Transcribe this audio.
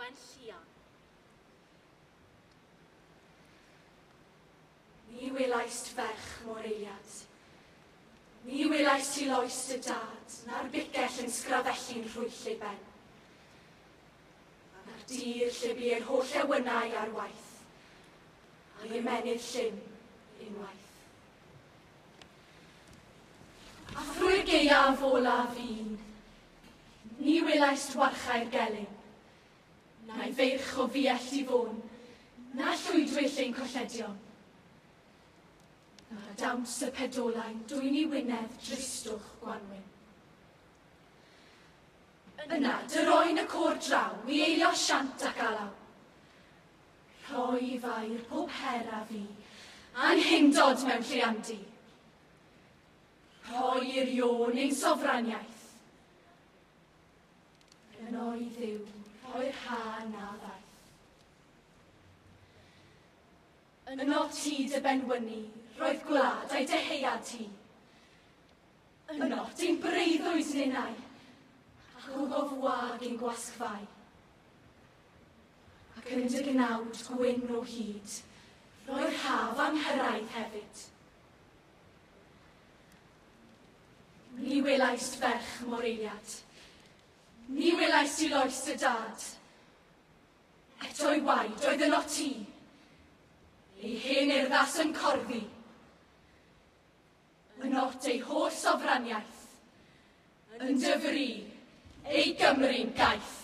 Owen Llian. Ni welaist ferch mor eiliad. Ni welaist ti loes dy dad, na'r bigell yn sgrafellu'n rhwyll ei ben. Na'r dir lle bu'r holl ewynau ar waith, a'i ymenydd llym unwaith. A thrwy'r gaeaf olaf un, ni welaist warchau'r gelyn, na'i feirch o fiell i fôn, na llwydwyll ein colledion. A dawns y pedolain dwy'n i wynedd dristwch Gwanwyn. Yna, dyroen y côr draw i eilio siant ac alaw. Rhoi fair pob her a fi, a'n hindod mewn lleiandi. Rhoi i'r ion ein sofraniaeth. Yn o'i ddiw, rhoi'r ha na ddaeth. Yno ti dy benwyni, roedd gwlad a'i deheuad ti. Yno, di'n breuddwyd ninnau, ac oedd o fwag i'n gwasgfau. Ac yn dy gnawd gwyn o hyd, roi'r haf anghyrraedd hefyd. Ni welaist ferch mor eiliad, ni welaist i loes dy dad. Eto'i waed oedd yno ti, ei hen urddas yn corddi. Ynot ei holl sofraniaeth, yn dyfri ei Gymru'n gaeth.